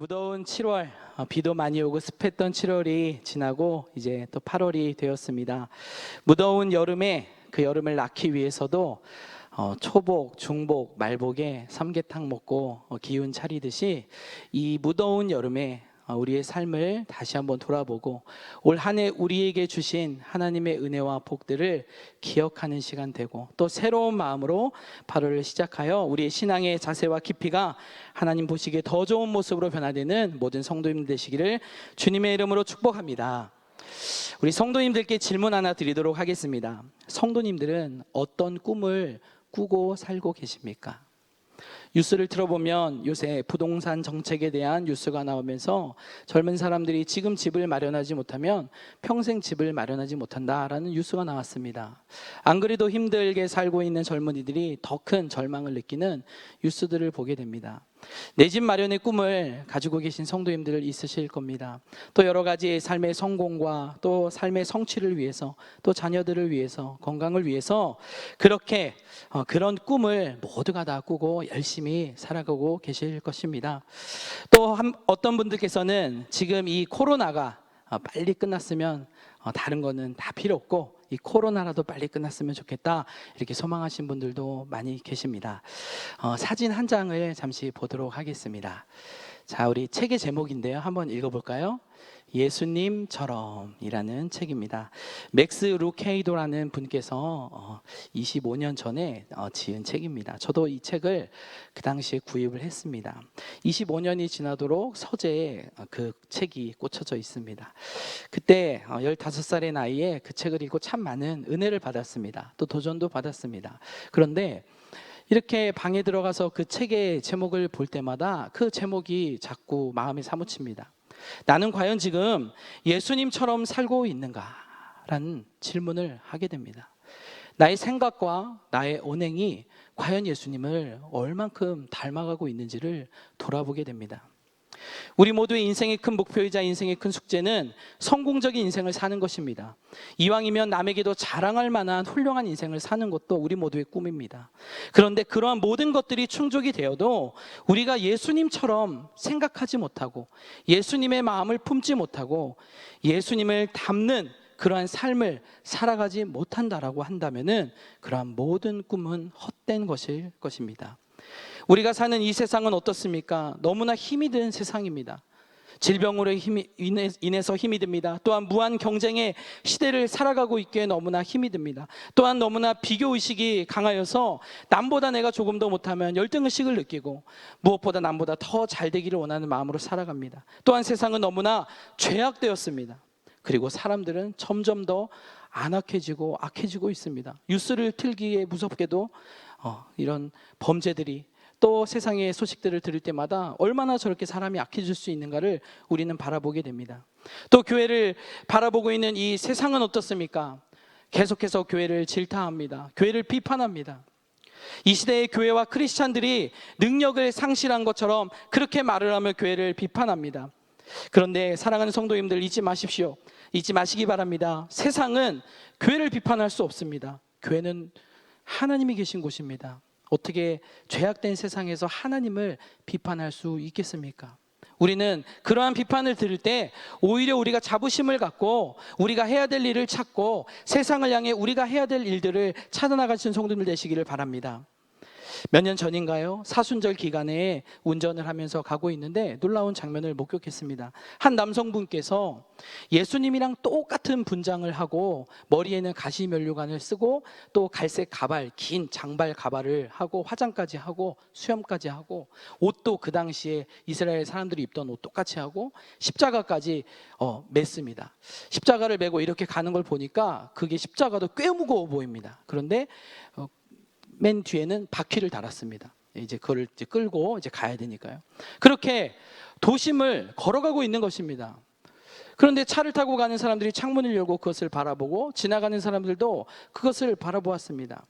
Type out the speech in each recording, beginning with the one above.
무더운 7월, 비도 많이 오고 습했던 7월이 지나고 이제 또 8월이 되었습니다. 무더운 여름에 그 여름을 낳기 위해서도 초복, 중복, 말복에 삼계탕 먹고 기운 차리듯이 이 무더운 여름에 우리의 삶을 다시 한번 돌아보고 올 한 해 우리에게 주신 하나님의 은혜와 복들을 기억하는 시간 되고 또 새로운 마음으로 8월을 시작하여 우리의 신앙의 자세와 깊이가 하나님 보시기에 더 좋은 모습으로 변화되는 모든 성도님 되시기를 주님의 이름으로 축복합니다. 우리 성도님들께 질문 하나 드리도록 하겠습니다. 성도님들은 어떤 꿈을 꾸고 살고 계십니까? 뉴스를 들어보면 요새 부동산 정책에 대한 뉴스가 나오면서 젊은 사람들이 지금 집을 마련하지 못하면 평생 집을 마련하지 못한다라는 뉴스가 나왔습니다. 안 그래도 힘들게 살고 있는 젊은이들이 더 큰 절망을 느끼는 뉴스들을 보게 됩니다. 내 집 마련의 꿈을 가지고 계신 성도님들 있으실 겁니다. 또 여러 가지 삶의 성공과 또 삶의 성취를 위해서 또 자녀들을 위해서 건강을 위해서 그렇게 그런 꿈을 모두가 다 꾸고 열심히 살아가고 계실 것입니다. 또 어떤 분들께서는 지금 이 코로나가 빨리 끝났으면 다른 거는 다 필요 없고 이 코로나라도 빨리 끝났으면 좋겠다 이렇게 소망하신 분들도 많이 계십니다. 사진 한 장을 잠시 보도록 하겠습니다. 자, 우리 책의 제목인데요, 한번 읽어볼까요? 예수님처럼 이라는 책입니다. 맥스 루케이도라는 분께서 25년 전에 지은 책입니다. 저도 이 책을 그 당시에 구입을 했습니다. 25년이 지나도록 서재에 그 책이 꽂혀져 있습니다. 그때 15살의 나이에 그 책을 읽고 참 많은 은혜를 받았습니다. 또 도전도 받았습니다. 그런데 이렇게 방에 들어가서 그 책의 제목을 볼 때마다 그 제목이 자꾸 마음에 사무칩니다. 나는 과연 지금 예수님처럼 살고 있는가라는 질문을 하게 됩니다. 나의 생각과 나의 언행이 과연 예수님을 얼만큼 닮아가고 있는지를 돌아보게 됩니다. 우리 모두의 인생의 큰 목표이자 인생의 큰 숙제는 성공적인 인생을 사는 것입니다. 이왕이면 남에게도 자랑할 만한 훌륭한 인생을 사는 것도 우리 모두의 꿈입니다. 그런데 그러한 모든 것들이 충족이 되어도 우리가 예수님처럼 생각하지 못하고 예수님의 마음을 품지 못하고 예수님을 닮는 그러한 삶을 살아가지 못한다라고 한다면은 그러한 모든 꿈은 헛된 것일 것입니다. 우리가 사는 이 세상은 어떻습니까? 너무나 힘이 든 세상입니다. 질병으로 인해서 힘이 듭니다. 또한 무한 경쟁의 시대를 살아가고 있기에 너무나 힘이 듭니다. 또한 너무나 비교의식이 강하여서 남보다 내가 조금 더 못하면 열등의식을 느끼고 무엇보다 남보다 더 잘 되기를 원하는 마음으로 살아갑니다. 또한 세상은 너무나 죄악되었습니다. 그리고 사람들은 점점 더 안악해지고 악해지고 있습니다. 뉴스를 틀기에 무섭게도 이런 범죄들이 또 세상의 소식들을 들을 때마다 얼마나 저렇게 사람이 악해질 수 있는가를 우리는 바라보게 됩니다. 또 교회를 바라보고 있는 이 세상은 어떻습니까? 계속해서 교회를 질타합니다. 교회를 비판합니다. 이 시대의 교회와 크리스찬들이 능력을 상실한 것처럼 그렇게 말을 하며 교회를 비판합니다. 그런데 사랑하는 성도님들, 잊지 마십시오. 잊지 마시기 바랍니다. 세상은 교회를 비판할 수 없습니다. 교회는 하나님이 계신 곳입니다. 어떻게 죄악된 세상에서 하나님을 비판할 수 있겠습니까? 우리는 그러한 비판을 들을 때 오히려 우리가 자부심을 갖고 우리가 해야 될 일을 찾고 세상을 향해 우리가 해야 될 일들을 찾아나가시는 성도들 되시기를 바랍니다. 몇 년 전인가요? 사순절 기간에 운전을 하면서 가고 있는데 놀라운 장면을 목격했습니다. 한 남성분께서 예수님이랑 똑같은 분장을 하고 머리에는 가시면류관을 쓰고 또 갈색 가발, 긴 장발 가발을 하고 화장까지 하고 수염까지 하고 옷도 그 당시에 이스라엘 사람들이 입던 옷 똑같이 하고 십자가까지 맸습니다. 십자가를 메고 이렇게 가는 걸 보니까 그게 십자가도 꽤 무거워 보입니다. 그런데 맨 뒤에는 바퀴를 달았습니다. 이제 그걸 끌고 이제 가야 되니까요. 그렇게 도심을 걸어가고 있는 것입니다. 그런데 차를 타고 가는 사람들이 창문을 열고 그것을 바라보고 지나가는 사람들도 그것을 바라보았습니다.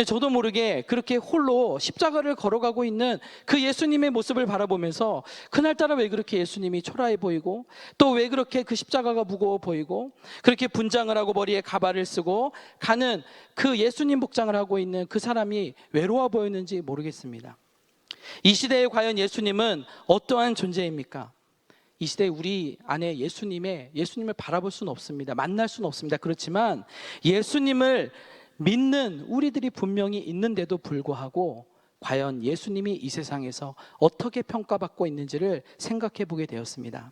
저도 모르게 그렇게 홀로 십자가를 걸어가고 있는 그 예수님의 모습을 바라보면서 그날따라 왜 그렇게 예수님이 초라해 보이고 또 왜 그렇게 그 십자가가 무거워 보이고 그렇게 분장을 하고 머리에 가발을 쓰고 가는 그 예수님 복장을 하고 있는 그 사람이 외로워 보였는지 모르겠습니다. 이 시대에 과연 예수님은 어떠한 존재입니까? 이 시대에 우리 안에 예수님을 바라볼 수는 없습니다. 만날 수는 없습니다. 그렇지만 예수님을 믿는 우리들이 분명히 있는데도 불구하고 과연 예수님이 이 세상에서 어떻게 평가받고 있는지를 생각해 보게 되었습니다.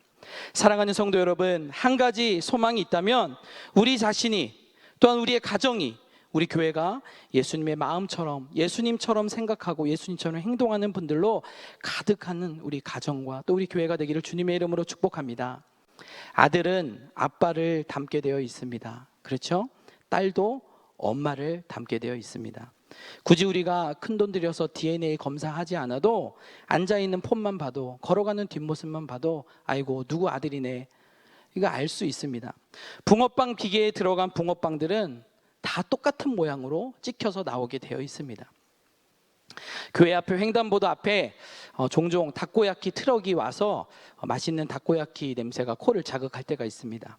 사랑하는 성도 여러분, 한 가지 소망이 있다면 우리 자신이, 또한 우리의 가정이, 우리 교회가 예수님의 마음처럼, 예수님처럼 생각하고 예수님처럼 행동하는 분들로 가득하는 우리 가정과 또 우리 교회가 되기를 주님의 이름으로 축복합니다. 아들은 아빠를 닮게 되어 있습니다. 그렇죠? 딸도 엄마를 닮게 되어 있습니다. 굳이 우리가 큰돈 들여서 DNA 검사하지 않아도 앉아있는 폰만 봐도, 걸어가는 뒷모습만 봐도 아이고 누구 아들이네, 이거 알 수 있습니다. 붕어빵 기계에 들어간 붕어빵들은 다 똑같은 모양으로 찍혀서 나오게 되어 있습니다. 교회 앞에 횡단보도 앞에 종종 다코야키 트럭이 와서 맛있는 다코야키 냄새가 코를 자극할 때가 있습니다.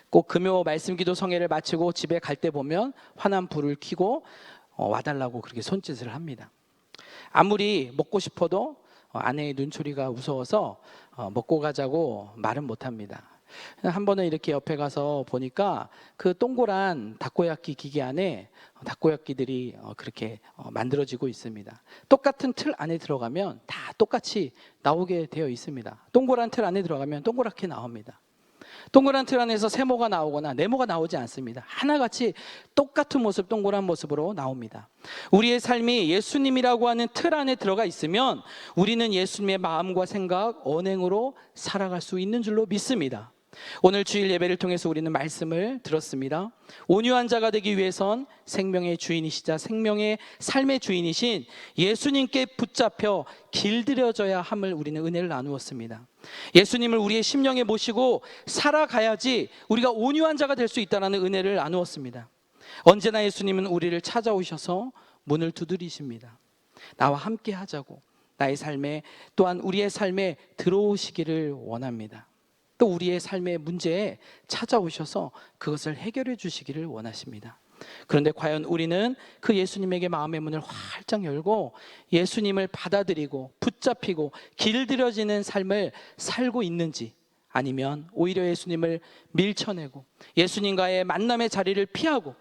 꼭 금요 말씀기도 성회를 마치고 집에 갈 때 보면 환한 불을 켜고 와달라고 그렇게 손짓을 합니다. 아무리 먹고 싶어도 아내의 눈초리가 무서워서 먹고 가자고 말은 못합니다. 한 번은 이렇게 옆에 가서 보니까 그 동그란 다코야키 기계 안에 다코야키들이 그렇게 만들어지고 있습니다. 똑같은 틀 안에 들어가면 다 똑같이 나오게 되어 있습니다. 동그란 틀 안에 들어가면 동그랗게 나옵니다. 동그란 틀 안에서 세모가 나오거나 네모가 나오지 않습니다. 하나같이 똑같은 모습, 동그란 모습으로 나옵니다. 우리의 삶이 예수님이라고 하는 틀 안에 들어가 있으면 우리는 예수님의 마음과 생각, 언행으로 살아갈 수 있는 줄로 믿습니다. 오늘 주일 예배를 통해서 우리는 말씀을 들었습니다. 온유한 자가 되기 위해선 생명의 주인이시자 생명의 삶의 주인이신 예수님께 붙잡혀 길들여져야 함을 우리는 은혜를 나누었습니다. 예수님을 우리의 심령에 모시고 살아가야지 우리가 온유한 자가 될 수 있다는 은혜를 나누었습니다. 언제나 예수님은 우리를 찾아오셔서 문을 두드리십니다. 나와 함께 하자고, 나의 삶에, 또한 우리의 삶에 들어오시기를 원합니다. 또 우리의 삶의 문제에 찾아오셔서 그것을 해결해 주시기를 원하십니다. 그런데 과연 우리는 그 예수님에게 마음의 문을 활짝 열고 예수님을 받아들이고 붙잡히고 길들여지는 삶을 살고 있는지, 아니면 오히려 예수님을 밀쳐내고 예수님과의 만남의 자리를 피하고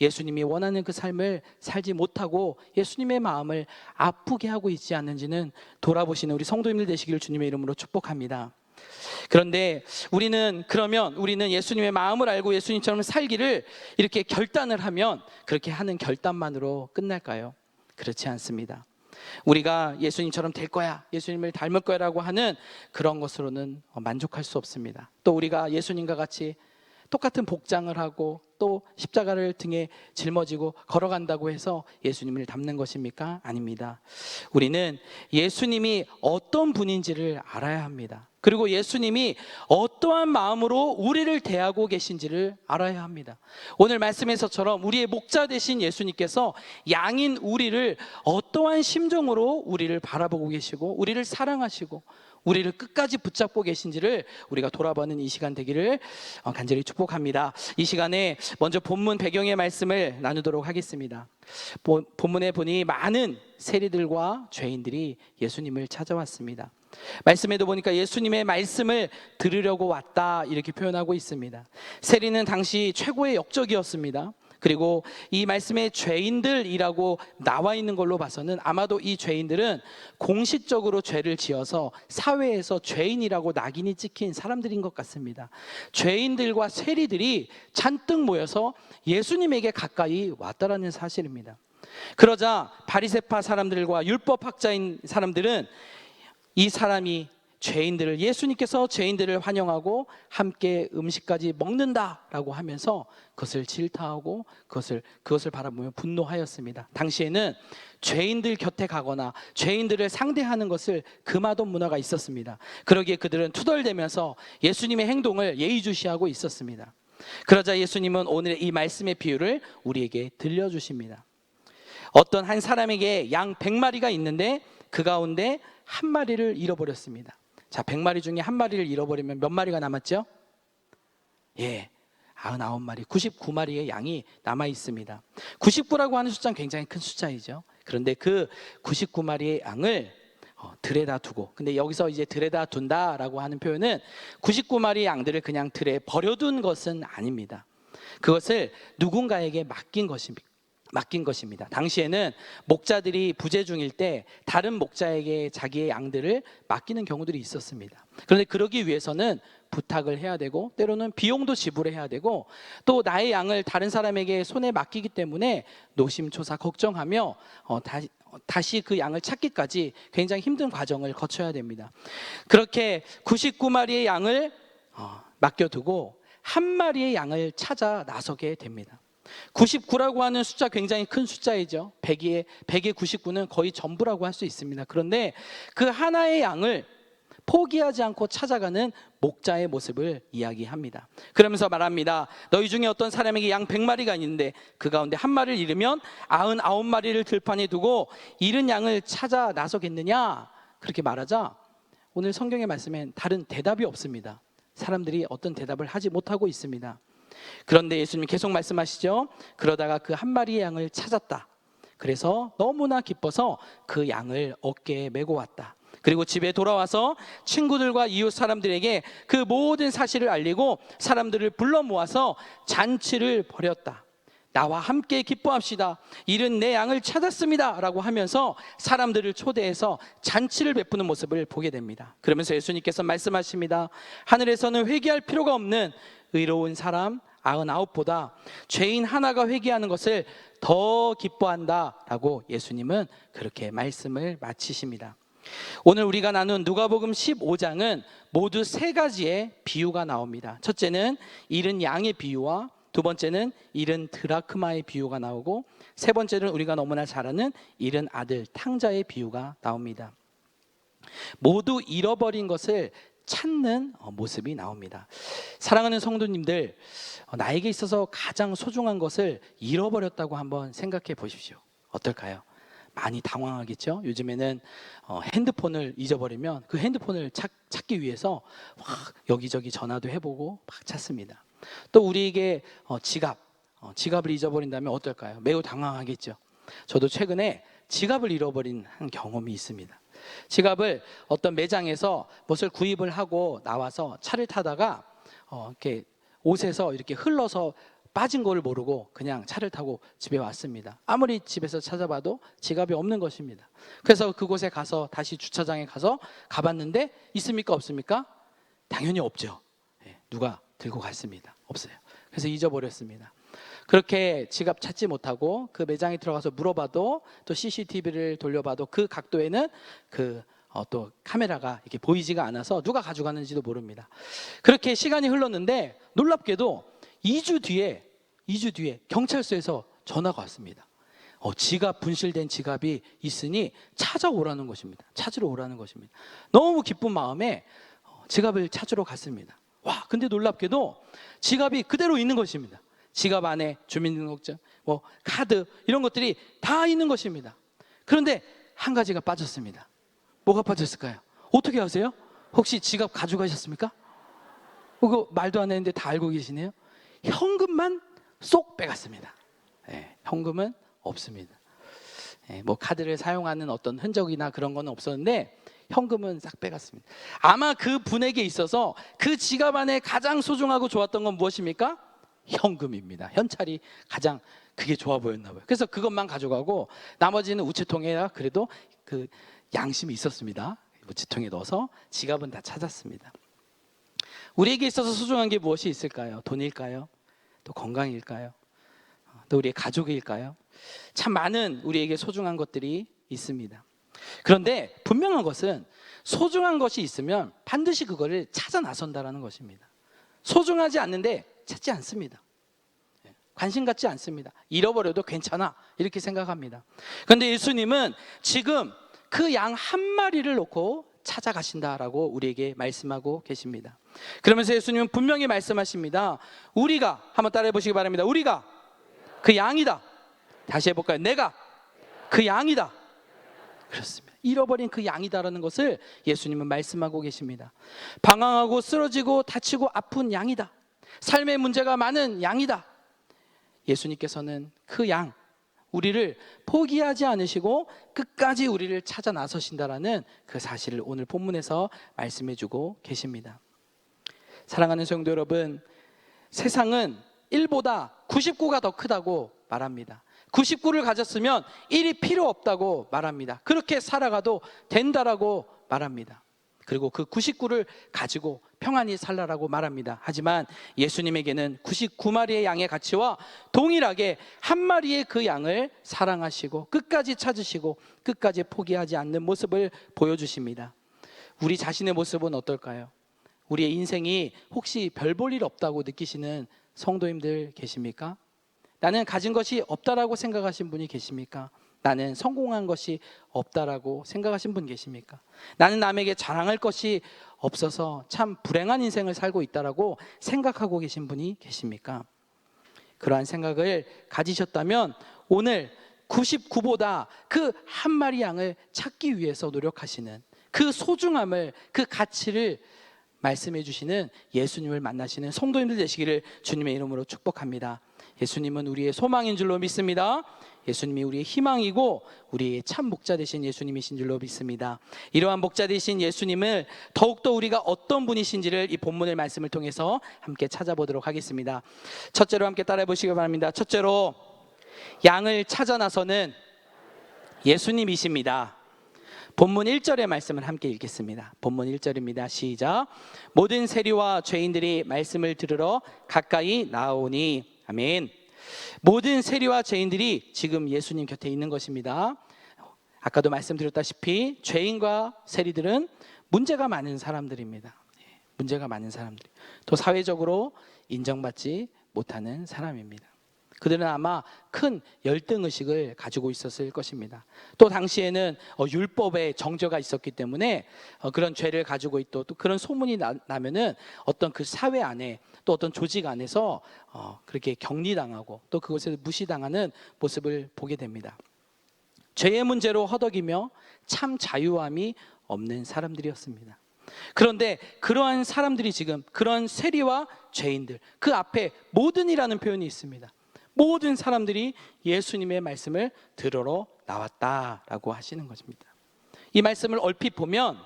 예수님이 원하는 그 삶을 살지 못하고 예수님의 마음을 아프게 하고 있지 않는지는 돌아보시는 우리 성도님들 되시기를 주님의 이름으로 축복합니다. 그런데 우리는 예수님의 마음을 알고 예수님처럼 살기를 이렇게 결단을 하면 그렇게 하는 결단만으로 끝날까요? 그렇지 않습니다. 우리가 예수님처럼 될 거야, 예수님을 닮을 거야라고 하는 그런 것으로는 만족할 수 없습니다. 또 우리가 예수님과 같이 똑같은 복장을 하고 또 십자가를 등에 짊어지고 걸어간다고 해서 예수님을 닮는 것입니까? 아닙니다. 우리는 예수님이 어떤 분인지를 알아야 합니다. 그리고 예수님이 어떠한 마음으로 우리를 대하고 계신지를 알아야 합니다. 오늘 말씀에서처럼 우리의 목자 되신 예수님께서 양인 우리를 어떠한 심정으로 우리를 바라보고 계시고 우리를 사랑하시고 우리를 끝까지 붙잡고 계신지를 우리가 돌아보는 이 시간 되기를 간절히 축복합니다. 이 시간에 먼저 본문 배경의 말씀을 나누도록 하겠습니다. 본문에 보니 많은 세리들과 죄인들이 예수님을 찾아왔습니다. 말씀에도 보니까 예수님의 말씀을 들으려고 왔다 이렇게 표현하고 있습니다. 세리는 당시 최고의 역적이었습니다. 그리고 이 말씀에 죄인들이라고 나와 있는 걸로 봐서는 아마도 이 죄인들은 공식적으로 죄를 지어서 사회에서 죄인이라고 낙인이 찍힌 사람들인 것 같습니다. 죄인들과 세리들이 잔뜩 모여서 예수님에게 가까이 왔다라는 사실입니다. 그러자 바리새파 사람들과 율법학자인 사람들은 이 사람이 예수님께서 죄인들을 환영하고 함께 음식까지 먹는다라고 하면서 그것을 질타하고 그것을 바라보며 분노하였습니다. 당시에는 죄인들 곁에 가거나 죄인들을 상대하는 것을 금하던 문화가 있었습니다. 그러기에 그들은 투덜대면서 예수님의 행동을 예의주시하고 있었습니다. 그러자 예수님은 오늘 이 말씀의 비유를 우리에게 들려주십니다. 어떤 한 사람에게 양 100마리가 있는데 그 가운데 한 마리를 잃어버렸습니다. 자, 100마리 중에 한 마리를 잃어버리면 몇 마리가 남았죠? 99마리, 99마리의 양이 남아 있습니다. 99라고 하는 숫자는 굉장히 큰 숫자이죠. 그런데 그 99마리의 양을 들에다 두고, 근데 여기서 이제 들에다 둔다라고 하는 표현은 99마리의 양들을 그냥 들에 버려둔 것은 아닙니다. 그것을 누군가에게 맡긴 것입니다. 당시에는 목자들이 부재 중일 때 다른 목자에게 자기의 양들을 맡기는 경우들이 있었습니다. 그런데 그러기 위해서는 부탁을 해야 되고, 때로는 비용도 지불해야 되고, 또 나의 양을 다른 사람에게 손에 맡기기 때문에 노심초사 걱정하며 다시 그 양을 찾기까지 굉장히 힘든 과정을 거쳐야 됩니다. 그렇게 99마리의 양을 맡겨두고 한 마리의 양을 찾아 나서게 됩니다. 99라고 하는 숫자 굉장히 큰 숫자이죠. 100의 99는 거의 전부라고 할 수 있습니다. 그런데 그 하나의 양을 포기하지 않고 찾아가는 목자의 모습을 이야기합니다. 그러면서 말합니다. 너희 중에 어떤 사람에게 양 100마리가 있는데 그 가운데 한 마리를 잃으면 99마리를 들판에 두고 잃은 양을 찾아 나서겠느냐? 그렇게 말하자 오늘 성경의 말씀엔 다른 대답이 없습니다. 사람들이 어떤 대답을 하지 못하고 있습니다. 그런데 예수님 계속 말씀하시죠. 그러다가 그 한 마리의 양을 찾았다. 그래서 너무나 기뻐서 그 양을 어깨에 메고 왔다. 그리고 집에 돌아와서 친구들과 이웃 사람들에게 그 모든 사실을 알리고 사람들을 불러 모아서 잔치를 벌였다. 나와 함께 기뻐합시다. 잃은 내 양을 찾았습니다. 라고 하면서 사람들을 초대해서 잔치를 베푸는 모습을 보게 됩니다. 그러면서 예수님께서 말씀하십니다. 하늘에서는 회개할 필요가 없는 의로운 사람 99보다 죄인 하나가 회개하는 것을 더 기뻐한다 라고 예수님은 그렇게 말씀을 마치십니다. 오늘 우리가 나눈 누가복음 15장은 모두 세 가지의 비유가 나옵니다. 첫째는 잃은 양의 비유와 두 번째는 잃은 드라크마의 비유가 나오고 세 번째는 우리가 너무나 잘 아는 잃은 아들 탕자의 비유가 나옵니다. 모두 잃어버린 것을 찾는 모습이 나옵니다. 사랑하는 성도님들, 나에게 있어서 가장 소중한 것을 잃어버렸다고 한번 생각해 보십시오. 어떨까요? 많이 당황하겠죠? 요즘에는 핸드폰을 잊어버리면 그 핸드폰을 찾기 위해서 막 여기저기 전화도 해보고 막 찾습니다. 또 우리에게 지갑을 잊어버린다면 어떨까요? 매우 당황하겠죠? 저도 최근에 지갑을 잃어버린 한 경험이 있습니다. 지갑을 어떤 매장에서 무엇을 구입을 하고 나와서 차를 타다가 이렇게 옷에서 이렇게 흘러서 빠진 걸 모르고 그냥 차를 타고 집에 왔습니다. 아무리 집에서 찾아봐도 지갑이 없는 것입니다. 그래서 그곳에 가서 다시 주차장에 가서 가봤는데 있습니까? 없습니까? 당연히 없죠. 누가 들고 갔습니다. 없어요. 그래서 잊어버렸습니다. 그렇게 지갑 찾지 못하고 그 매장에 들어가서 물어봐도 또 CCTV를 돌려봐도 그 각도에는 또 카메라가 이렇게 보이지가 않아서 누가 가져갔는지도 모릅니다. 그렇게 시간이 흘렀는데 놀랍게도 2주 뒤에 경찰서에서 전화가 왔습니다. 지갑 분실된 지갑이 있으니 찾아오라는 것입니다. 찾으러 오라는 것입니다. 너무 기쁜 마음에 지갑을 찾으러 갔습니다. 와, 근데 놀랍게도 지갑이 그대로 있는 것입니다. 지갑 안에 주민등록증, 카드 이런 것들이 다 있는 것입니다. 그런데 한 가지가 빠졌습니다. 뭐가 빠졌을까요? 어떻게 아세요? 혹시 지갑 가져가셨습니까? 그거 말도 안 했는데 다 알고 계시네요. 현금만 쏙 빼갔습니다. 현금은 없습니다. 카드를 사용하는 어떤 흔적이나 그런 건 없었는데 현금은 싹 빼갔습니다. 아마 그 분에게 있어서 그 지갑 안에 가장 소중하고 좋았던 건 무엇입니까? 현금입니다. 현찰이 가장 그게 좋아 보였나 봐요. 그래서 그것만 가져가고 나머지는 우체통에 그래도 그 양심이 있었습니다. 우체통에 넣어서 지갑은 다 찾았습니다. 우리에게 있어서 소중한 게 무엇이 있을까요? 돈일까요? 또 건강일까요? 또 우리의 가족일까요? 참 많은 우리에게 소중한 것들이 있습니다. 그런데 분명한 것은 소중한 것이 있으면 반드시 그거를 찾아 나선다라는 것입니다. 소중하지 않는데 찾지 않습니다. 관심 갖지 않습니다. 잃어버려도 괜찮아 이렇게 생각합니다. 그런데 예수님은 지금 그 양 한 마리를 놓고 찾아가신다라고 우리에게 말씀하고 계십니다. 그러면서 예수님은 분명히 말씀하십니다. 우리가, 한번 따라해 보시기 바랍니다. 우리가 그 양이다. 다시 해볼까요? 내가 그 양이다. 그렇습니다. 잃어버린 그 양이다라는 것을 예수님은 말씀하고 계십니다. 방황하고 쓰러지고 다치고 아픈 양이다. 삶의 문제가 많은 양이다. 예수님께서는 그 양, 우리를 포기하지 않으시고 끝까지 우리를 찾아 나서신다라는 그 사실을 오늘 본문에서 말씀해 주고 계십니다. 사랑하는 성도 여러분, 세상은 1보다 99가 더 크다고 말합니다. 99를 가졌으면 1이 필요 없다고 말합니다. 그렇게 살아가도 된다라고 말합니다. 그리고 그 99를 가지고 평안히 살라라고 말합니다. 하지만 예수님에게는 99마리의 양의 가치와 동일하게 한 마리의 그 양을 사랑하시고 끝까지 찾으시고 끝까지 포기하지 않는 모습을 보여주십니다. 우리 자신의 모습은 어떨까요? 우리의 인생이 혹시 별 볼 일 없다고 느끼시는 성도님들 계십니까? 나는 가진 것이 없다라고 생각하신 분이 계십니까? 나는 성공한 것이 없다라고 생각하신 분 계십니까? 나는 남에게 자랑할 것이 없어서 참 불행한 인생을 살고 있다라고 생각하고 계신 분이 계십니까? 그러한 생각을 가지셨다면 오늘 99보다 그 한 마리 양을 찾기 위해서 노력하시는 그 소중함을, 그 가치를 말씀해 주시는 예수님을 만나시는 성도님들 되시기를 주님의 이름으로 축복합니다. 예수님은 우리의 소망인 줄로 믿습니다. 예수님이 우리의 희망이고 우리의 참 목자 되신 예수님이신 줄로 믿습니다. 이러한 목자 되신 예수님을 더욱더 우리가 어떤 분이신지를 이 본문의 말씀을 통해서 함께 찾아보도록 하겠습니다. 첫째로 함께 따라해 보시기 바랍니다. 첫째로, 양을 찾아 나서는 예수님이십니다. 본문 1절의 말씀을 함께 읽겠습니다. 본문 1절입니다. 시작. 모든 세리와 죄인들이 말씀을 들으러 가까이 나오니. 아멘. 모든 세리와 죄인들이 지금 예수님 곁에 있는 것입니다. 아까도 말씀드렸다시피 죄인과 세리들은 문제가 많은 사람들입니다. 문제가 많은 사람들, 또 사회적으로 인정받지 못하는 사람입니다. 그들은 아마 큰 열등의식을 가지고 있었을 것입니다. 또 당시에는 율법의 정죄가 있었기 때문에 그런 죄를 가지고 있고 또 그런 소문이 나면은 어떤 그 사회 안에 또 어떤 조직 안에서 그렇게 격리당하고 또 그것을 무시당하는 모습을 보게 됩니다. 죄의 문제로 허덕이며 참 자유함이 없는 사람들이었습니다. 그런데 그러한 사람들이 지금 그런 세리와 죄인들, 그 앞에 모든이라는 표현이 있습니다. 모든 사람들이 예수님의 말씀을 들으러 나왔다라고 하시는 것입니다. 이 말씀을 얼핏 보면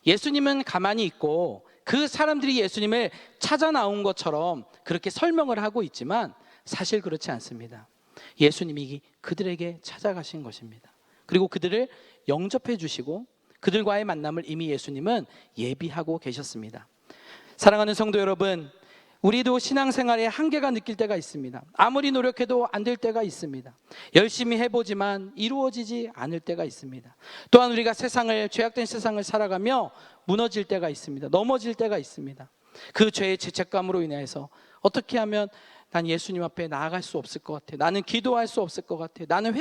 예수님은 가만히 있고 그 사람들이 예수님을 찾아 나온 것처럼 그렇게 설명을 하고 있지만 사실 그렇지 않습니다. 예수님이 그들에게 찾아가신 것입니다. 그리고 그들을 영접해 주시고 그들과의 만남을 이미 예수님은 예비하고 계셨습니다. 사랑하는 성도 여러분, 우리도 신앙생활에 한계가 느낄 때가 있습니다. 아무리 노력해도 안 될 때가 있습니다. 열심히 해보지만 이루어지지 않을 때가 있습니다. 또한 우리가 죄악된 세상을 살아가며 무너질 때가 있습니다. 넘어질 때가 있습니다. 그 죄의 죄책감으로 인해서 어떻게 하면 난 예수님 앞에 나아갈 수 없을 것 같아, 나는 기도할 수 없을 것 같아, 나는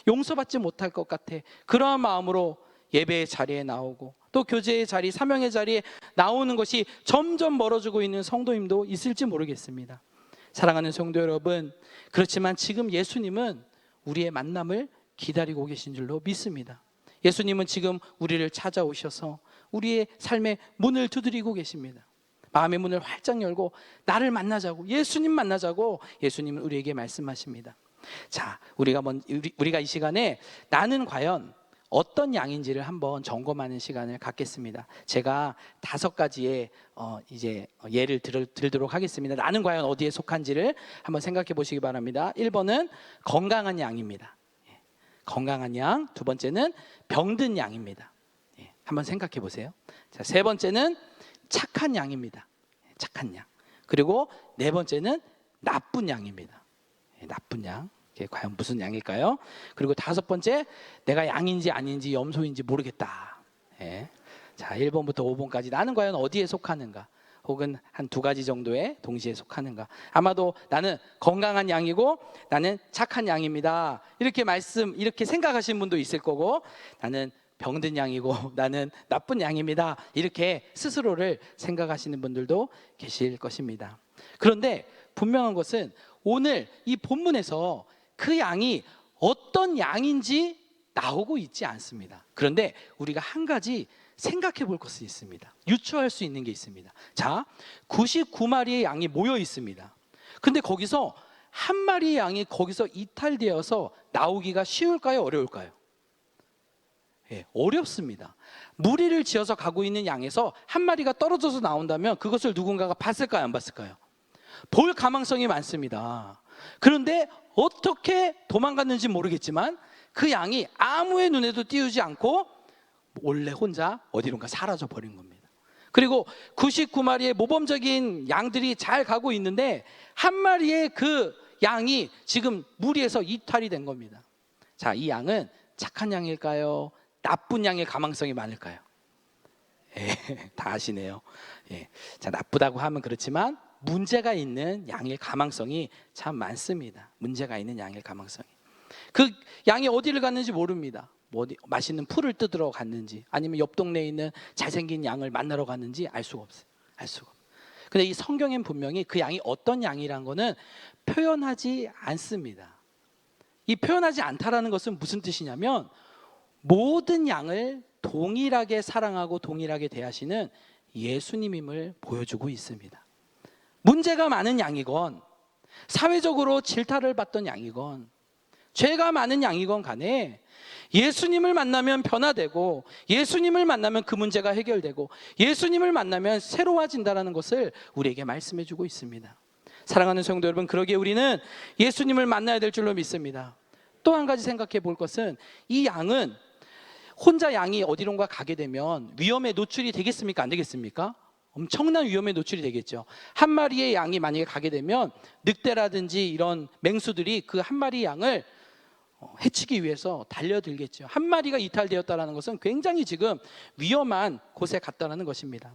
용서받지 못할 것 같아, 그러한 마음으로 예배의 자리에 나오고 또 교제의 자리, 사명의 자리에 나오는 것이 점점 멀어지고 있는 성도님도 있을지 모르겠습니다. 사랑하는 성도 여러분, 그렇지만 지금 예수님은 우리의 만남을 기다리고 계신 줄로 믿습니다. 예수님은 지금 우리를 찾아오셔서 우리의 삶의 문을 두드리고 계십니다. 마음의 문을 활짝 열고 나를 만나자고, 예수님 만나자고 예수님은 우리에게 말씀하십니다. 자, 우리가 이 시간에 나는 과연 어떤 양인지를 한번 점검하는 시간을 갖겠습니다. 제가 5가지의 이제 예를 들도록 하겠습니다. 나는 과연 어디에 속한지를 한번 생각해 보시기 바랍니다. 1번은 건강한 양입니다. 건강한 양. 2번째는 병든 양입니다. 한번 생각해 보세요. 자, 3번째는 착한 양입니다. 착한 양. 그리고 4번째는 나쁜 양입니다. 나쁜 양. 이게 과연 무슨 양일까요? 그리고 5번째, 내가 양인지 아닌지 염소인지 모르겠다. 자, 1번부터 5번까지 나는 과연 어디에 속하는가? 혹은 한 2가지 정도에 동시에 속하는가? 아마도 나는 건강한 양이고 나는 착한 양입니다. 이렇게 생각하시는 분도 있을 거고, 나는 병든 양이고 나는 나쁜 양입니다. 이렇게 스스로를 생각하시는 분들도 계실 것입니다. 그런데 분명한 것은 오늘 이 본문에서 그 양이 어떤 양인지 나오고 있지 않습니다. 그런데 우리가 한 가지 생각해 볼 것이 있습니다. 유추할 수 있는 게 있습니다. 자, 99마리의 양이 모여 있습니다. 근데 거기서 한 마리의 양이 거기서 이탈되어서 나오기가 쉬울까요? 어려울까요? 예, 어렵습니다. 무리를 지어서 가고 있는 양에서 한 마리가 떨어져서 나온다면 그것을 누군가가 봤을까요? 안 봤을까요? 볼 가망성이 많습니다. 그런데 어떻게 도망갔는지 모르겠지만 그 양이 아무의 눈에도 띄우지 않고 몰래 혼자 어디론가 사라져 버린 겁니다. 그리고 99마리의 모범적인 양들이 잘 가고 있는데 한 마리의 그 양이 지금 무리에서 이탈이 된 겁니다. 자, 이 양은 착한 양일까요? 나쁜 양의 가망성이 많을까요? 예, 다 아시네요. 예, 자, 나쁘다고 하면 그렇지만 문제가 있는 양의 가망성이 참 많습니다. 문제가 있는 양의 가망성이. 그 양이 어디를 갔는지 모릅니다. 뭐 어디 맛있는 풀을 뜯으러 갔는지 아니면 옆 동네에 있는 잘생긴 양을 만나러 갔는지 알 수가 없어요. 알 수가 없어요. 근데 이 성경엔 분명히 그 양이 어떤 양이란 거는 표현하지 않습니다. 이 표현하지 않다라는 것은 무슨 뜻이냐면 모든 양을 동일하게 사랑하고 동일하게 대하시는 예수님임을 보여주고 있습니다. 문제가 많은 양이건 사회적으로 질타를 받던 양이건 죄가 많은 양이건 간에 예수님을 만나면 변화되고 예수님을 만나면 그 문제가 해결되고 예수님을 만나면 새로워진다는 것을 우리에게 말씀해 주고 있습니다. 사랑하는 성도 여러분, 그러기에 우리는 예수님을 만나야 될 줄로 믿습니다. 또 한 가지 생각해 볼 것은 이 양은 혼자 양이 어디론가 가게 되면 위험에 노출이 되겠습니까? 안 되겠습니까? 엄청난 위험에 노출이 되겠죠. 한 마리의 양이 만약에 가게 되면 늑대라든지 이런 맹수들이 그 한 마리 양을 해치기 위해서 달려들겠죠. 한 마리가 이탈되었다는 것은 굉장히 지금 위험한 곳에 갔다는 것입니다.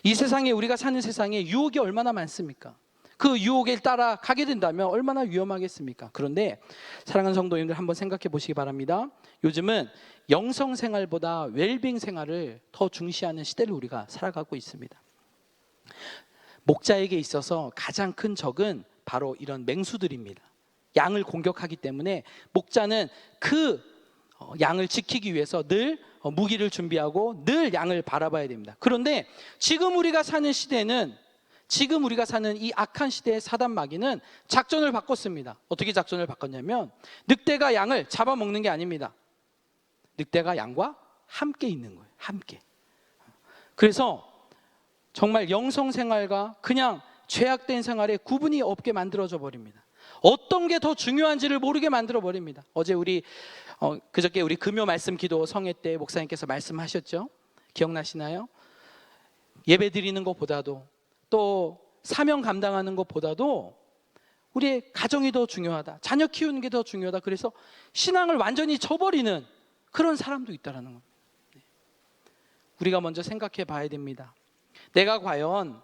이 세상에, 우리가 사는 세상에 유혹이 얼마나 많습니까? 그 유혹에 따라 가게 된다면 얼마나 위험하겠습니까? 그런데 사랑하는 성도님들, 한번 생각해 보시기 바랍니다. 요즘은 영성 생활보다 웰빙 생활을 더 중시하는 시대를 우리가 살아가고 있습니다. 목자에게 있어서 가장 큰 적은 바로 이런 맹수들입니다. 양을 공격하기 때문에 목자는 그 양을 지키기 위해서 늘 무기를 준비하고 늘 양을 바라봐야 됩니다. 그런데 지금 우리가 사는 시대는, 지금 우리가 사는 이 악한 시대의 사단 마귀는 작전을 바꿨습니다. 어떻게 작전을 바꿨냐면 늑대가 양을 잡아먹는 게 아닙니다. 늑대가 양과 함께 있는 거예요. 함께. 그래서 정말 영성 생활과 그냥 죄악된 생활에 구분이 없게 만들어져 버립니다. 어떤 게 더 중요한지를 모르게 만들어 버립니다. 어제 그저께 우리 금요 말씀 기도 성회 때 목사님께서 말씀하셨죠? 기억나시나요? 예배 드리는 것보다도 또 사명 감당하는 것보다도 우리의 가정이 더 중요하다, 자녀 키우는 게 더 중요하다. 그래서 신앙을 완전히 저버리는 그런 사람도 있다는 겁니다. 우리가 먼저 생각해 봐야 됩니다. 내가 과연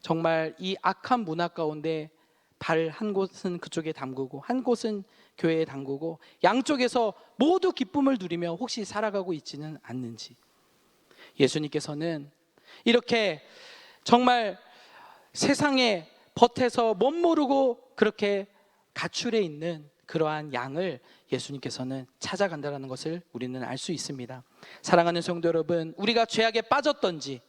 정말 이 악한 문화 가운데 발 한 곳은 그쪽에 담그고 한 곳은 교회에 담그고 양쪽에서 모두 기쁨을 누리며 혹시 살아가고 있지는 않는지. 예수님께서는 이렇게 정말 세상에 벗해서 멋 모르고 그렇게 가출해 있는 그러한 양을 예수님께서는 찾아간다는 것을 우리는 알 수 있습니다. 사랑하는 성도 여러분, 우리가 죄악에 빠졌던지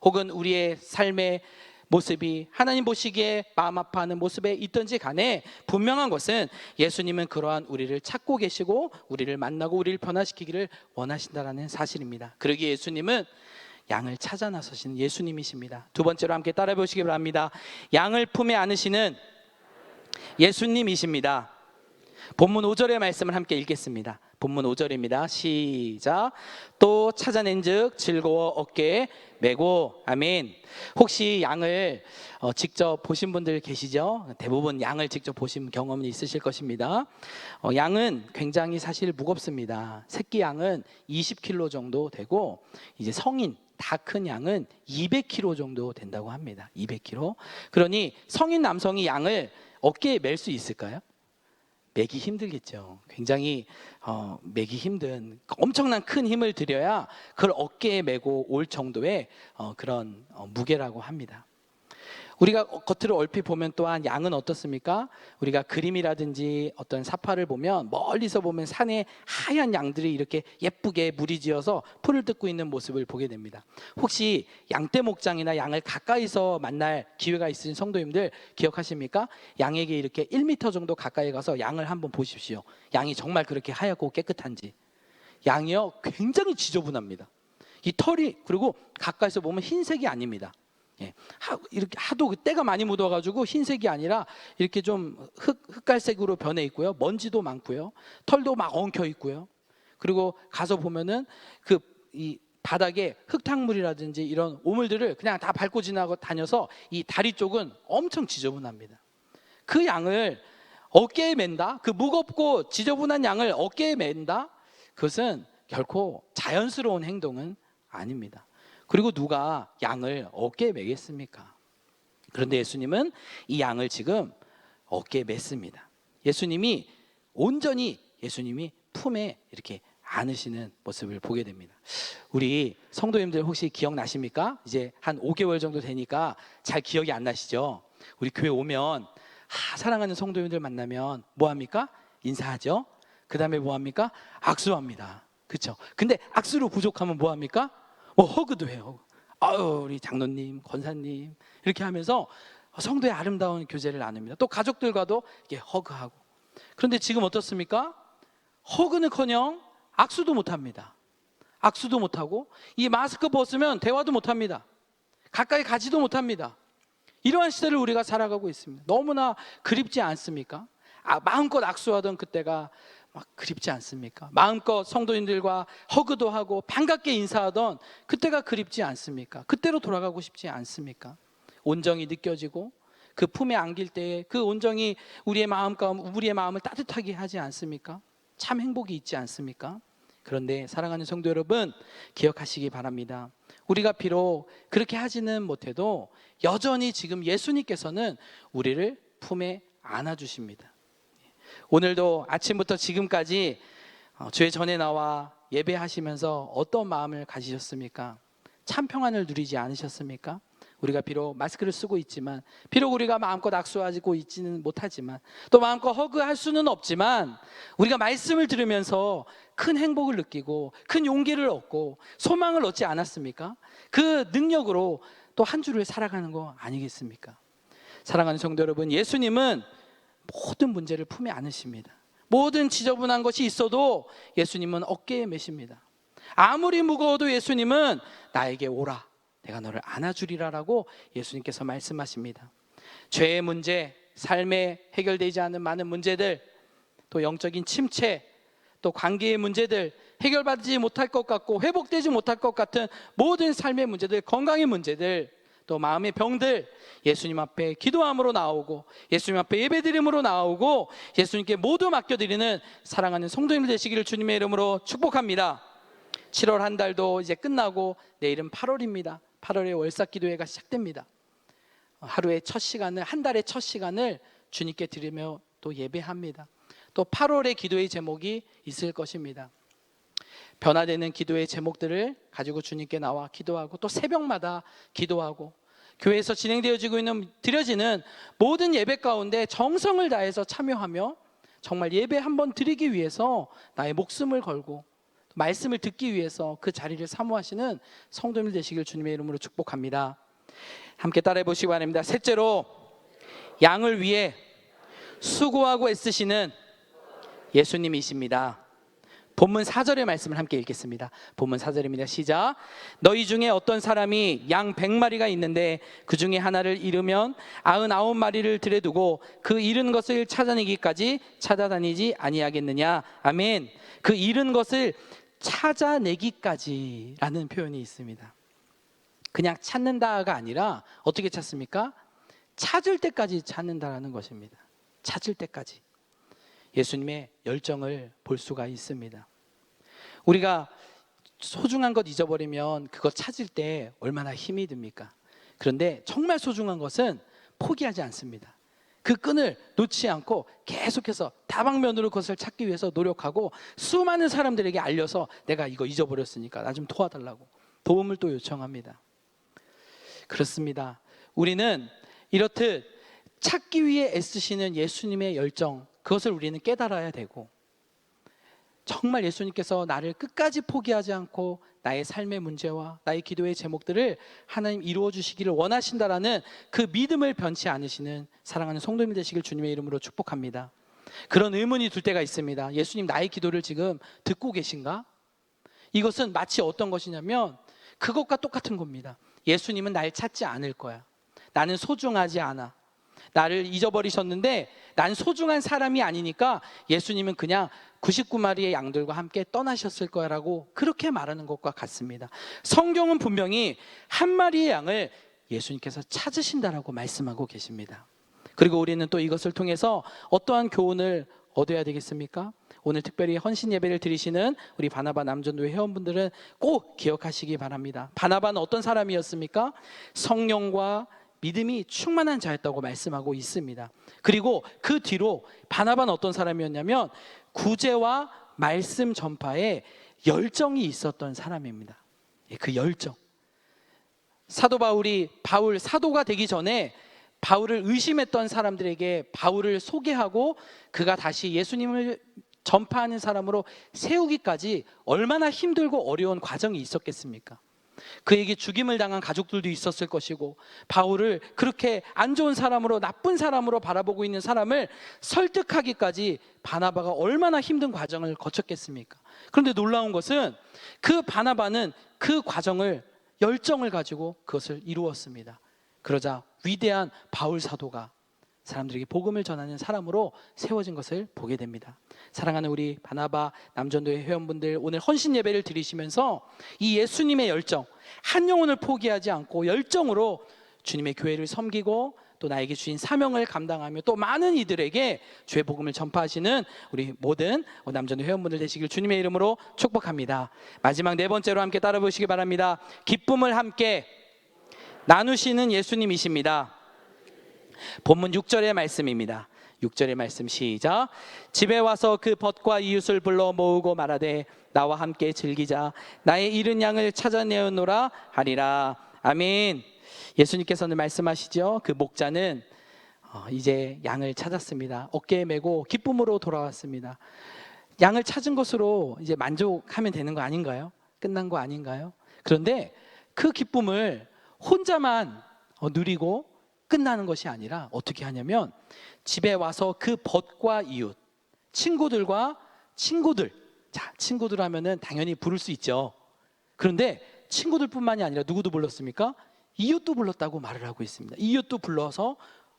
혹은 우리의 삶의 모습이 하나님 보시기에 마음 아파하는 모습에 있든지 간에 분명한 것은 예수님은 그러한 우리를 찾고 계시고 우리를 만나고 우리를 변화시키기를 원하신다는 사실입니다. 그러기에 예수님은 양을 찾아 나서시는 예수님이십니다. 두 번째로 함께 따라해 보시기 바랍니다. 양을 품에 안으시는 예수님이십니다. 본문 5절의 말씀을 함께 읽겠습니다. 본문 5절입니다. 시작. 또 찾아낸즉 즐거워 어깨에 메고. 아멘. 혹시 양을 직접 보신 분들 계시죠? 대부분 양을 직접 보신 경험이 있으실 것입니다. 양은 굉장히 사실 무겁습니다. 새끼 양은 20kg 정도 되고 이제 성인 다 큰 양은 200kg 정도 된다고 합니다. 200kg. 그러니 성인 남성이 양을 어깨에 멜 수 있을까요? 매기 힘들겠죠. 굉장히 매기 힘든 엄청난 큰 힘을 들여야 그걸 어깨에 메고 올 정도의 그런 무게라고 합니다. 우리가 겉으로 얼핏 보면 또한 양은 어떻습니까? 우리가 그림이라든지 어떤 사파를 보면 멀리서 보면 산에 하얀 양들이 이렇게 예쁘게 무리지어서 풀을 뜯고 있는 모습을 보게 됩니다. 혹시 양떼 목장이나 양을 가까이서 만날 기회가 있으신 성도님들 기억하십니까? 양에게 이렇게 1m 정도 가까이 가서 양을 한번 보십시오. 양이 정말 그렇게 하얗고 깨끗한지. 양이요, 굉장히 지저분합니다. 이 털이, 그리고 가까이서 보면 흰색이 아닙니다. 예, 이렇게 하도 때가 많이 묻어가지고 흰색이 아니라 이렇게 좀 흑갈색으로 변해 있고요. 먼지도 많고요. 털도 막 엉켜 있고요. 그리고 가서 보면은 이 바닥에 흙탕물이라든지 이런 오물들을 그냥 다 밟고 지나고 다녀서 이 다리 쪽은 엄청 지저분합니다. 그 양을 어깨에 맨다? 그 무겁고 지저분한 양을 어깨에 맨다? 그것은 결코 자연스러운 행동은 아닙니다. 그리고 누가 양을 어깨에 매겠습니까? 그런데 예수님은 이 양을 지금 어깨에 맸습니다. 예수님이 온전히 예수님이 품에 이렇게 안으시는 모습을 보게 됩니다. 우리 성도님들 혹시 기억나십니까? 이제 한 5개월 정도 되니까 잘 기억이 안 나시죠? 우리 교회 오면 사랑하는 성도님들 만나면 뭐 합니까? 인사하죠. 그 다음에 뭐 합니까? 악수합니다. 그렇죠? 근데 악수로 부족하면 뭐 합니까? 허그도 해요. 아유, 우리 장로님, 권사님 이렇게 하면서 성도의 아름다운 교제를 나눕니다. 또 가족들과도 이렇게 허그하고. 그런데 지금 어떻습니까? 허그는커녕 악수도 못합니다. 악수도 못하고 이 마스크 벗으면 대화도 못합니다. 가까이 가지도 못합니다. 이러한 시대를 우리가 살아가고 있습니다. 너무나 그립지 않습니까? 마음껏 악수하던 그때가 막 그립지 않습니까? 마음껏 성도인들과 허그도 하고 반갑게 인사하던 그때가 그립지 않습니까? 그때로 돌아가고 싶지 않습니까? 온정이 느껴지고 그 품에 안길 때에 그 온정이 우리의 마음을 따뜻하게 하지 않습니까? 참 행복이 있지 않습니까? 그런데 사랑하는 성도 여러분, 기억하시기 바랍니다. 우리가 비록 그렇게 하지는 못해도 여전히 지금 예수님께서는 우리를 품에 안아주십니다. 오늘도 아침부터 지금까지 주의 전에 나와 예배하시면서 어떤 마음을 가지셨습니까? 참 평안을 누리지 않으셨습니까? 우리가 비록 마스크를 쓰고 있지만, 비록 우리가 마음껏 악수하고 있지는 못하지만, 또 마음껏 허그할 수는 없지만, 우리가 말씀을 들으면서 큰 행복을 느끼고 큰 용기를 얻고 소망을 얻지 않았습니까? 그 능력으로 또 한 주를 살아가는 거 아니겠습니까? 사랑하는 성도 여러분, 예수님은 모든 문제를 품에 안으십니다. 모든 지저분한 것이 있어도 예수님은 어깨에 메십니다. 아무리 무거워도 예수님은 나에게 오라, 내가 너를 안아주리라라고 예수님께서 말씀하십니다. 죄의 문제, 삶에 해결되지 않는 많은 문제들, 또 영적인 침체, 또 관계의 문제들, 해결받지 못할 것 같고 회복되지 못할 것 같은 모든 삶의 문제들, 건강의 문제들, 또 마음의 병들, 예수님 앞에 기도함으로 나오고 예수님 앞에 예배드림으로 나오고 예수님께 모두 맡겨드리는 사랑하는 성도님들 되시기를 주님의 이름으로 축복합니다. 7월 한 달도 이제 끝나고 내일은 8월입니다. 8월에 월삭기도회가 시작됩니다. 하루의 첫 시간을, 한 달의 첫 시간을 주님께 드리며 또 예배합니다. 또 8월의 기도의 제목이 있을 것입니다. 변화되는 기도의 제목들을 가지고 주님께 나와 기도하고 또 새벽마다 기도하고 교회에서 진행되어지고 있는 드려지는 모든 예배 가운데 정성을 다해서 참여하며 정말 예배 한번 드리기 위해서 나의 목숨을 걸고 말씀을 듣기 위해서 그 자리를 사모하시는 성도님 되시길 주님의 이름으로 축복합니다. 함께 따라해 보시기 바랍니다. 셋째로, 양을 위해 수고하고 애쓰시는 예수님이십니다. 본문 4절의 말씀을 함께 읽겠습니다. 본문 4절입니다. 시작. 너희 중에 어떤 사람이 양 100마리가 있는데 그 중에 하나를 잃으면 99마리를 들여두고 그 잃은 것을 찾아내기까지 찾아다니지 아니하겠느냐. 아멘. 그 잃은 것을 찾아내기까지라는 표현이 있습니다. 그냥 찾는다가 아니라 어떻게 찾습니까? 찾을 때까지 찾는다라는 것입니다. 찾을 때까지. 예수님의 열정을 볼 수가 있습니다. 우리가 소중한 것 잊어버리면 그거 찾을 때 얼마나 힘이 듭니까? 그런데 정말 소중한 것은 포기하지 않습니다. 그 끈을 놓지 않고 계속해서 다방면으로 그것을 찾기 위해서 노력하고 수많은 사람들에게 알려서 내가 이거 잊어버렸으니까 나 좀 도와달라고 도움을 또 요청합니다. 그렇습니다. 우리는 이렇듯 찾기 위해 애쓰시는 예수님의 열정, 그것을 우리는 깨달아야 되고, 정말 예수님께서 나를 끝까지 포기하지 않고 나의 삶의 문제와 나의 기도의 제목들을 하나님 이루어 주시기를 원하신다라는 그 믿음을 변치 않으시는 사랑하는 성도님 되시길 주님의 이름으로 축복합니다. 그런 의문이 들 때가 있습니다. 예수님, 나의 기도를 지금 듣고 계신가? 이것은 마치 어떤 것이냐면 그것과 똑같은 겁니다. 예수님은 날 찾지 않을 거야. 나는 소중하지 않아. 나를 잊어버리셨는데 난 소중한 사람이 아니니까 예수님은 그냥 99마리의 양들과 함께 떠나셨을 거라고 그렇게 말하는 것과 같습니다. 성경은 분명히 한 마리의 양을 예수님께서 찾으신다라고 말씀하고 계십니다. 그리고 우리는 또 이것을 통해서 어떠한 교훈을 얻어야 되겠습니까? 오늘 특별히 헌신 예배를 드리시는 우리 바나바 남전도회 회원분들은 꼭 기억하시기 바랍니다. 바나바는 어떤 사람이었습니까? 성령과 믿음이 충만한 자였다고 말씀하고 있습니다. 그리고 그 뒤로 바나바는 어떤 사람이었냐면 구제와 말씀 전파에 열정이 있었던 사람입니다. 그 열정. 사도 바울이 사도가 되기 전에 바울을 의심했던 사람들에게 바울을 소개하고 그가 다시 예수님을 전파하는 사람으로 세우기까지 얼마나 힘들고 어려운 과정이 있었겠습니까? 그에게 죽임을 당한 가족들도 있었을 것이고, 바울을 그렇게 안 좋은 사람으로, 나쁜 사람으로 바라보고 있는 사람을 설득하기까지 바나바가 얼마나 힘든 과정을 거쳤겠습니까? 그런데 놀라운 것은 그 바나바는 그 과정을, 열정을 가지고 그것을 이루었습니다. 그러자 위대한 바울 사도가 사람들에게 복음을 전하는 사람으로 세워진 것을 보게 됩니다. 사랑하는 우리 바나바 남전도회 회원분들, 오늘 헌신 예배를 드리시면서 이 예수님의 열정, 한 영혼을 포기하지 않고 열정으로 주님의 교회를 섬기고 또 나에게 주신 사명을 감당하며 또 많은 이들에게 주의 복음을 전파하시는 우리 모든 남전도회 회원분들 되시길 주님의 이름으로 축복합니다. 마지막 네 번째로 함께 따라 보시기 바랍니다. 기쁨을 함께 나누시는 예수님이십니다. 본문 6절의 말씀입니다. 6절의 말씀 시작. 집에 와서 그 벗과 이웃을 불러 모으고 말하되 나와 함께 즐기자. 나의 잃은 양을 찾아내었노라 하리라. 아멘. 예수님께서는 말씀하시죠. 그 목자는 이제 양을 찾았습니다. 어깨에 메고 기쁨으로 돌아왔습니다. 양을 찾은 것으로 이제 만족하면 되는 거 아닌가요? 끝난 거 아닌가요? 그런데 그 기쁨을 혼자만 누리고 끝나는 것이 아니라 어떻게 하냐면 집에 와서 그 벗과 이웃, 친구들과 친구들. 자, 친구들 하면은 당연히 부를 수 있죠. 그런데 친구들뿐만이 아니라 누구도 불렀습니까? 이웃도 불렀다고 말을 하고 있습니다. 이웃도 불러서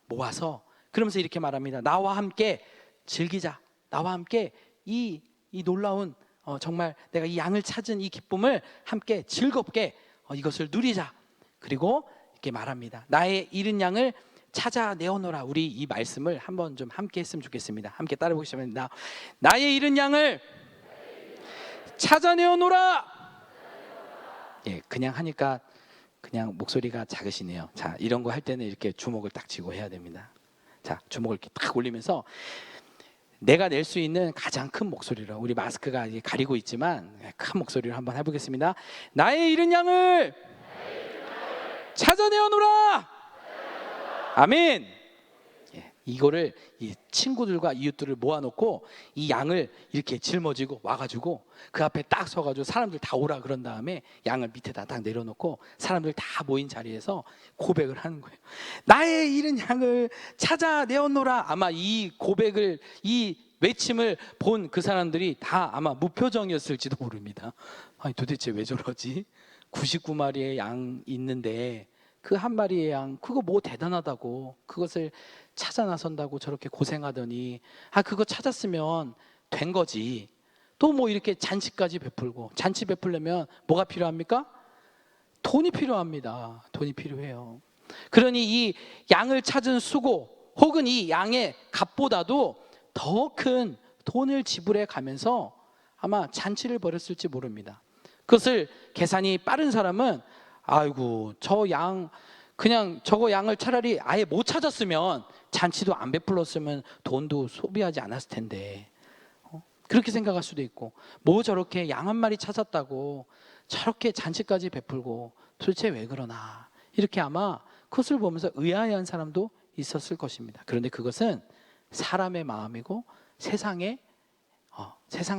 모아서 그러면서 이렇게 말합니다. 나와 함께 즐기자. 나와 함께 이 놀라운 정말 내가 이 양을 찾은 이 기쁨을 함께 즐겁게 이것을 누리자. 그리고 이렇게 말합니다. 나의 잃은 양을 찾아내어노라. 우리 이 말씀을 한번 좀 함께 했으면 좋겠습니다. 함께 따라 보시면 나의 잃은 양을 찾아내어노라. 예, 그냥 하니까 그냥 목소리가 작으시네요. 자, 이런 거 할 때는 이렇게 주먹을 딱 쥐고 해야 됩니다. 자, 주먹을 이렇게 딱 올리면서 내가 낼 수 있는 가장 큰 목소리로, 우리 마스크가 가리고 있지만 큰 목소리로 한번 해보겠습니다. 나의 잃은 양을 찾아내어노라. 아멘. 예, 이거를 이 친구들과 이웃들을 모아놓고 이 양을 이렇게 짊어지고 와가지고 그 앞에 딱 서가지고 사람들 다 오라 그런 다음에 양을 밑에다 딱 내려놓고 사람들 다 모인 자리에서 고백을 하는 거예요. 나의 잃은 양을 찾아내어노라. 아마 이 고백을, 이 외침을 본 그 사람들이 다 아마 무표정이었을지도 모릅니다. 아니 도대체 왜 저러지? 99마리의 양 있는데 그 한 마리의 양, 그거 뭐 대단하다고 그것을 찾아 나선다고 저렇게 고생하더니 그거 찾았으면 된 거지. 또 뭐 이렇게 잔치까지 베풀고, 잔치 베풀려면 뭐가 필요합니까? 돈이 필요합니다. 돈이 필요해요. 그러니 이 양을 찾은 수고 혹은 이 양의 값보다도 더 큰 돈을 지불해 가면서 아마 잔치를 벌였을지 모릅니다. 그것을 계산이 빠른 사람은 아이고 저 양 그냥 저거 양을 차라리 아예 못 찾았으면 잔치도 안 베풀었으면 돈도 소비하지 않았을 텐데 그렇게 생각할 수도 있고, 뭐 저렇게 양 한 마리 찾았다고 저렇게 잔치까지 베풀고 도대체 왜 그러나, 이렇게 아마 그것을 보면서 의아해한 사람도 있었을 것입니다. 그런데 그것은 사람의 마음이고 세상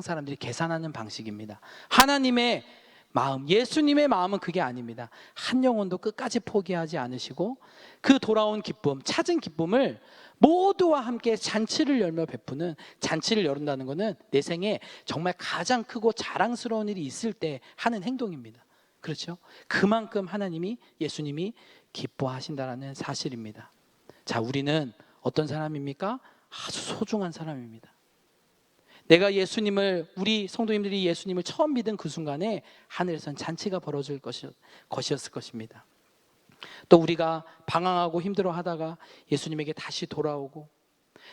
사람들이 계산하는 방식입니다. 하나님의 마음, 예수님의 마음은 그게 아닙니다. 한 영혼도 끝까지 포기하지 않으시고 그 돌아온 기쁨, 찾은 기쁨을 모두와 함께 잔치를 열며 베푸는, 잔치를 열은다는 것은 내 생에 정말 가장 크고 자랑스러운 일이 있을 때 하는 행동입니다. 그렇죠? 그만큼 하나님이, 예수님이 기뻐하신다라는 사실입니다. 자, 우리는 어떤 사람입니까? 아주 소중한 사람입니다. 내가 예수님을, 우리 성도님들이 예수님을 처음 믿은 그 순간에 하늘에선 잔치가 벌어질 것이었을 것입니다. 또 우리가 방황하고 힘들어하다가 예수님에게 다시 돌아오고,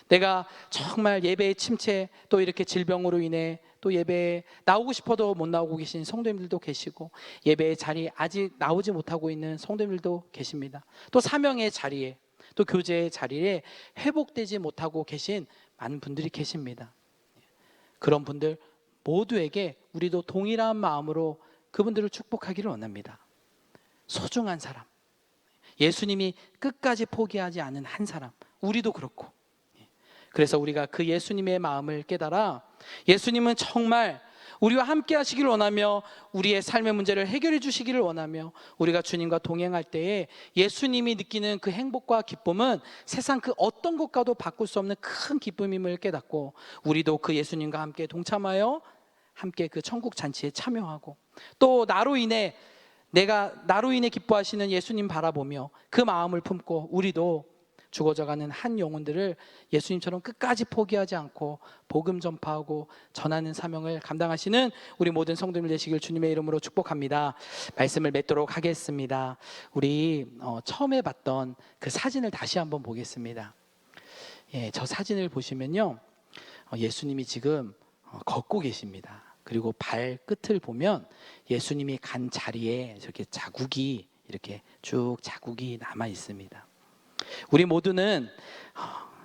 내가 정말 예배의 침체, 또 이렇게 질병으로 인해 또 예배에 나오고 싶어도 못 나오고 계신 성도님들도 계시고, 예배의 자리에 아직 나오지 못하고 있는 성도님들도 계십니다. 또 사명의 자리에, 또 교제의 자리에 회복되지 못하고 계신 많은 분들이 계십니다. 그런 분들 모두에게 우리도 동일한 마음으로 그분들을 축복하기를 원합니다. 소중한 사람, 예수님이 끝까지 포기하지 않은 한 사람, 우리도 그렇고. 그래서 우리가 그 예수님의 마음을 깨달아 예수님은 정말 우리와 함께 하시기를 원하며 우리의 삶의 문제를 해결해 주시기를 원하며 우리가 주님과 동행할 때에 예수님이 느끼는 그 행복과 기쁨은 세상 그 어떤 것과도 바꿀 수 없는 큰 기쁨임을 깨닫고, 우리도 그 예수님과 함께 동참하여 함께 그 천국 잔치에 참여하고, 또 나로 인해 기뻐하시는 예수님 바라보며 그 마음을 품고 우리도 죽어져가는 한 영혼들을 예수님처럼 끝까지 포기하지 않고 복음 전파하고 전하는 사명을 감당하시는 우리 모든 성도들 되시길 주님의 이름으로 축복합니다. 말씀을 맺도록 하겠습니다. 우리 처음에 봤던 그 사진을 다시 한번 보겠습니다. 저 사진을 보시면요, 예수님이 지금 걷고 계십니다. 그리고 발끝을 보면 예수님이 간 자리에 저렇게 자국이, 이렇게 쭉 자국이 남아 있습니다. 우리 모두는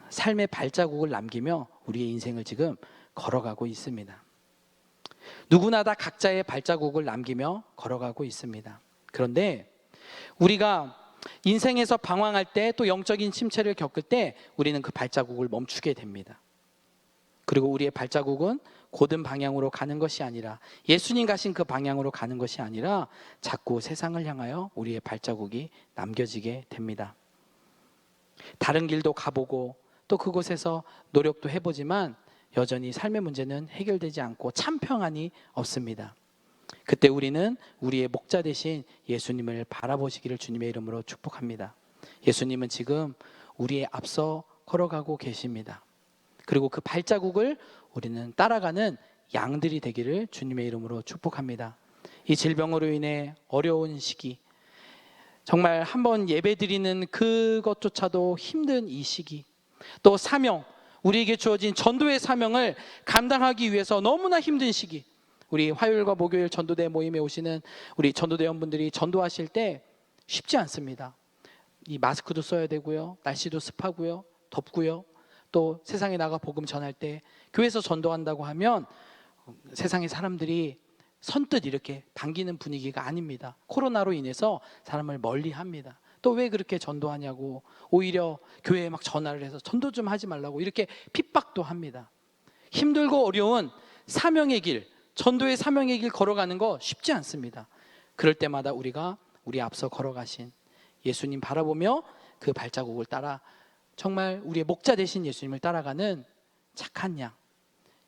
삶의 발자국을 남기며 우리의 인생을 지금 걸어가고 있습니다. 누구나 다 각자의 발자국을 남기며 걸어가고 있습니다. 그런데 우리가 인생에서 방황할 때, 또 영적인 침체를 겪을 때 우리는 그 발자국을 멈추게 됩니다. 그리고 우리의 발자국은 고든 방향으로 가는 것이 아니라, 예수님 가신 그 방향으로 가는 것이 아니라 자꾸 세상을 향하여 우리의 발자국이 남겨지게 됩니다. 다른 길도 가보고 또 그곳에서 노력도 해보지만 여전히 삶의 문제는 해결되지 않고 참 평안이 없습니다. 그때 우리는 우리의 목자 되신 예수님을 바라보시기를 주님의 이름으로 축복합니다. 예수님은 지금 우리의 앞서 걸어가고 계십니다. 그리고 그 발자국을 우리는 따라가는 양들이 되기를 주님의 이름으로 축복합니다. 이 질병으로 인해 어려운 시기, 정말 한번 예배드리는 그것조차도 힘든 이 시기, 또 사명, 우리에게 주어진 전도의 사명을 감당하기 위해서 너무나 힘든 시기, 우리 화요일과 목요일 전도대 모임에 오시는 우리 전도대원분들이 전도하실 때 쉽지 않습니다. 이 마스크도 써야 되고요, 날씨도 습하고요, 덥고요, 또 세상에 나가 복음 전할 때 교회에서 전도한다고 하면 세상의 사람들이 선뜻 이렇게 반기는 분위기가 아닙니다. 코로나로 인해서 사람을 멀리합니다. 또 왜 그렇게 전도하냐고, 오히려 교회에 막 전화를 해서 전도 좀 하지 말라고 이렇게 핍박도 합니다. 힘들고 어려운 사명의 길, 전도의 사명의 길 걸어가는 거 쉽지 않습니다. 그럴 때마다 우리가 우리 앞서 걸어가신 예수님 바라보며 그 발자국을 따라 정말 우리의 목자 되신 예수님을 따라가는 착한 양,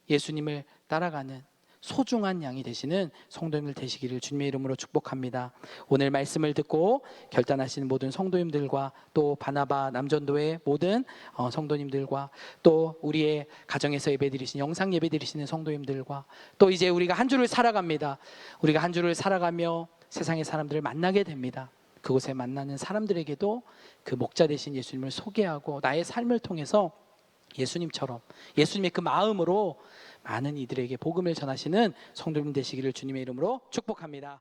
예수님을 따라가는 소중한 양이 되시는 성도님들 되시기를 주님의 이름으로 축복합니다. 오늘 말씀을 듣고 결단하신 모든 성도님들과 또 바나바 남전도의 모든 성도님들과 또 우리의 가정에서 예배드리신, 영상 예배드리시는 성도님들과 또 이제 우리가 한 주를 살아갑니다. 우리가 한 주를 살아가며 세상의 사람들을 만나게 됩니다. 그곳에 만나는 사람들에게도 그 목자 되신 예수님을 소개하고 나의 삶을 통해서 예수님처럼, 예수님의 그 마음으로 많은 이들에게 복음을 전하시는 성도님 되시기를 주님의 이름으로 축복합니다.